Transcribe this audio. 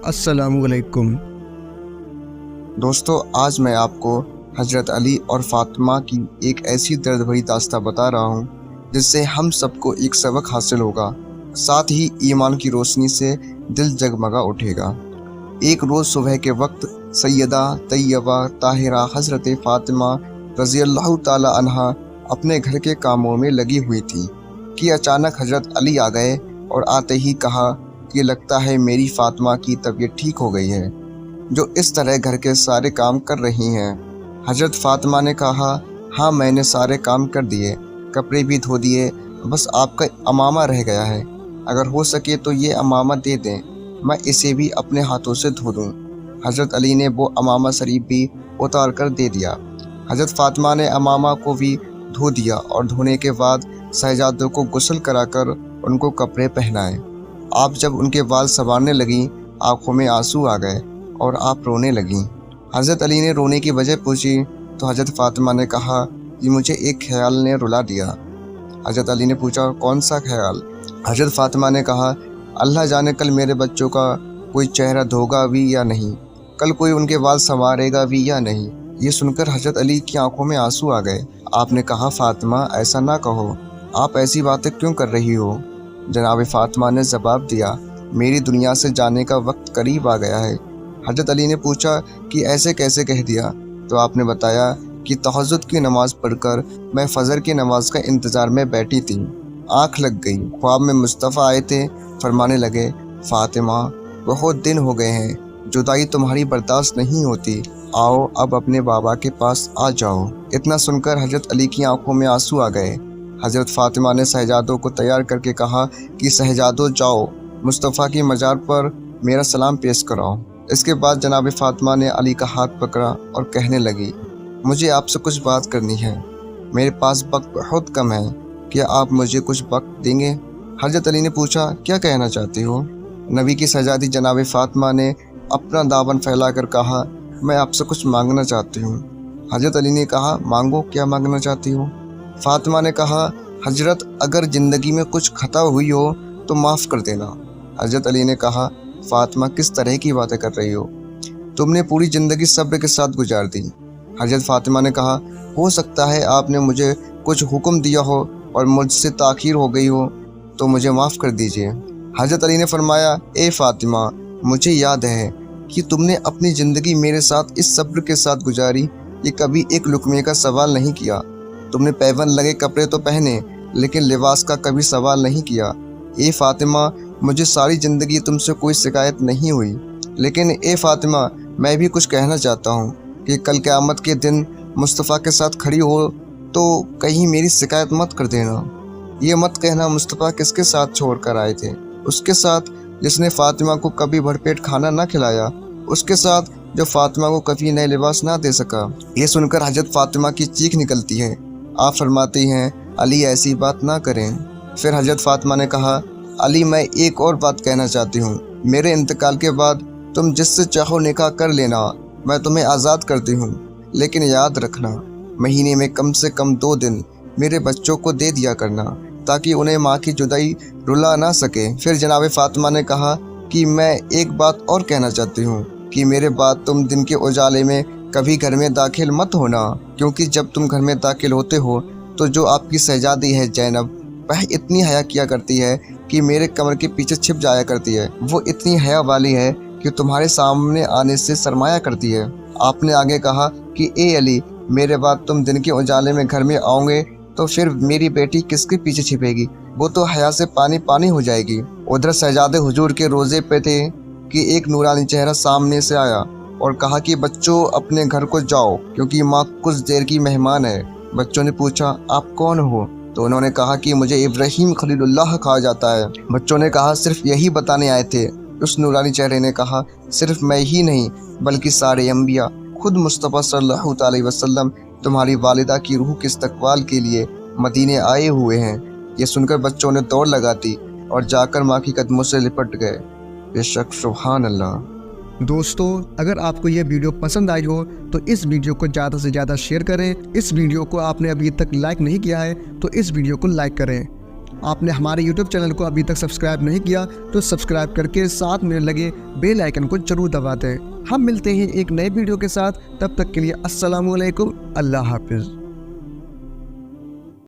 अस्सलामु अलैकुम। दोस्तों, आज मैं आपको हज़रत अली और फ़ातिमा की एक ऐसी दर्द भरी दास्तां बता रहा हूँ जिससे हम सबको एक सबक हासिल होगा, साथ ही ईमान की रोशनी से दिल जगमगा उठेगा। एक रोज़ सुबह के वक्त सैयदा तैयबा ताहिरा हज़रत फ़ातिमा रज़ियल्लाहु ताला अन्हा अपने घर के कामों में लगी हुई थी कि अचानक हज़रत अली आ गए और आते ही कहा कि लगता है मेरी फ़ातिमा की तबीयत ठीक हो गई है, जो इस तरह घर के सारे काम कर रही हैं। हज़रत फ़ातिमा ने कहा, हाँ मैंने सारे काम कर दिए, कपड़े भी धो दिए, बस आपका अमामा रह गया है। अगर हो सके तो ये अमामा दे दें, मैं इसे भी अपने हाथों से धो दूँ। हज़रत अली ने वो अमामा शरीफ भी उतार कर दे दिया। हज़रत फ़ातिमा ने अमामा को भी धो दिया और धोने के बाद शहजादों को गुस्ल कराकर उनको कपड़े पहनाए। आप जब उनके बाल संवारने लगीं, आँखों में आंसू आ गए और आप रोने लगीं। हज़रत अली ने रोने की वजह पूछी तो हज़रत फ़ातिमा ने कहा कि मुझे एक ख्याल ने रुला दिया। हज़रत अली ने पूछा, कौन सा ख्याल? हज़रत फ़ातिमा ने कहा, अल्लाह जाने कल मेरे बच्चों का कोई चेहरा धोगा भी या नहीं, कल कोई उनके बाल संवारेगा भी या नहीं। ये सुनकर हज़रत अली की आंखों में आंसू आ गए। आपने कहा, फ़ातिमा ऐसा ना कहो, आप ऐसी बातें क्यों कर रही हो? जनाब फ़ातिमा ने जवाब दिया, मेरी दुनिया से जाने का वक्त करीब आ गया है। हज़रत अली ने पूछा कि ऐसे कैसे कह दिया? तो आपने बताया कि तहज्जुद की नमाज़ पढ़कर मैं फ़जर की नमाज का इंतज़ार में बैठी थी, आँख लग गई। ख्वाब में मुस्तफ़ा आए थे, फरमाने लगे, फ़ातिमा बहुत दिन हो गए हैं, जुदाई तुम्हारी बर्दाश्त नहीं होती, आओ अब अपने बाबा के पास आ जाओ। इतना सुनकर हज़रत अली की आंखों में आंसू आ गए। हज़रत फ़ातिमा ने शहजादों को तैयार करके कहा कि शहजादों जाओ, मुस्तफ़ा की मज़ार पर मेरा सलाम पेश कराओ। इसके बाद जनाब फ़ातिमा ने अली का हाथ पकड़ा और कहने लगी, मुझे आपसे कुछ बात करनी है, मेरे पास वक्त बहुत कम है, क्या आप मुझे कुछ वक्त देंगे? हज़रत अली ने पूछा, क्या कहना चाहती हो? नबी की शहजादी जनाब फ़ातिमा ने अपना दामन फैलाकर कहा, मैं आपसे कुछ मांगना चाहती हूँ। हज़रत अली ने कहा, मांगो, क्या मांगना चाहती हो? फ़ातिमा ने कहा, हजरत अगर ज़िंदगी में कुछ खता हुई हो तो माफ़ कर देना। हज़रत अली ने कहा, फ़ातिमा किस तरह की बातें कर रही हो? तुमने पूरी ज़िंदगी सब्र के साथ गुजार दी। हज़रत फ़ातिमा ने कहा, हो सकता है आपने मुझे कुछ हुक्म दिया हो और मुझसे ताख़ीर हो गई हो, तो मुझे माफ़ कर दीजिए। हज़रत अली ने फरमाया, ए फ़ातिमा, मुझे याद है कि तुमने अपनी ज़िंदगी मेरे साथ इस सब्र के साथ गुजारी कि कभी एक लुक़मे का सवाल नहीं किया। तुमने पैबंद लगे कपड़े तो पहने, लेकिन लिबास का कभी सवाल नहीं किया। ए फ़ातिमा, मुझे सारी ज़िंदगी तुमसे कोई शिकायत नहीं हुई, लेकिन ए फ़ातिमा, मैं भी कुछ कहना चाहता हूँ कि कल क़यामत के दिन मुस्तफ़ा के साथ खड़ी हो तो कहीं मेरी शिकायत मत कर देना। ये मत कहना मुस्तफ़ा किसके साथ छोड़ कर आए थे, उसके साथ जिसने फ़ातिमा को कभी भरपेट खाना ना खिलाया, उसके साथ जो फ़ातिमा को कभी नए लिबास ना दे सका। ये सुनकर हज़रत फ़ातिमा की चीख निकलती है। आप फरमाती हैं, अली ऐसी बात ना करें। फिर हज़रत फ़ातिमा ने कहा, अली मैं एक और बात कहना चाहती हूँ, मेरे इंतकाल के बाद तुम जिससे चाहो निकाह कर लेना, मैं तुम्हें आज़ाद करती हूँ, लेकिन याद रखना महीने में कम से कम 2 दिन मेरे बच्चों को दे दिया करना, ताकि उन्हें माँ की जुदाई रुला ना सके। फिर जनाब फ़ातिमा ने कहा कि मैं एक बात और कहना चाहती हूँ कि मेरे बाद तुम दिन के उजाले में कभी घर में दाखिल मत होना, क्योंकि जब तुम घर में दाखिल होते हो तो जो आपकी शहजादी है ज़ैनब, वह इतनी हया किया करती है कि मेरे कमर के पीछे छिप जाया करती है। वो इतनी हया वाली है कि तुम्हारे सामने आने से शर्माया करती है। आपने आगे कहा कि ए अली, मेरे बाद तुम दिन के उजाले में घर में आओगे तो फिर मेरी बेटी किसके पीछे छिपेगी? वो तो हया से पानी पानी हो जाएगी। उधर शहजादे हुजूर के रोज़े पे थे कि एक नूरानी चेहरा सामने से आया और कहा कि बच्चों अपने घर को जाओ, क्योंकि माँ कुछ देर की मेहमान है। बच्चों ने पूछा, आप कौन हो? तो उन्होंने कहा कि मुझे इब्राहीम खलीलुल्लाह कहा जाता है। बच्चों ने कहा, सिर्फ यही बताने आए थे। उस नूरानी चेहरे ने कहा, सिर्फ मैं ही नहीं बल्कि सारे अंबिया, खुद मुस्तफ़ा सल्लल्लाहु अलैहि वसल्लम तुम्हारी वालिदा की रूह के इस्तक़बाल के लिए मदीने आए हुए हैं। ये सुनकर बच्चों ने दौड़ लगा दी और जाकर माँ के कदमों से लिपट गए। बेशक सुभान अल्लाह। दोस्तों, अगर आपको यह वीडियो पसंद आई हो तो इस वीडियो को ज़्यादा से ज़्यादा शेयर करें। इस वीडियो को आपने अभी तक लाइक नहीं किया है तो इस वीडियो को लाइक करें آپ نے ہمارے یوٹیوب چینل کو ابھی تک سبسکرائب نہیں کیا تو سبسکرائب کر کے ساتھ میں لگے بیل آئیکن کو ضرور دبا دیں۔ ہم ملتے ہیں ایک نئے ویڈیو کے ساتھ، تب تک کے لیے السلام علیکم، اللہ حافظ۔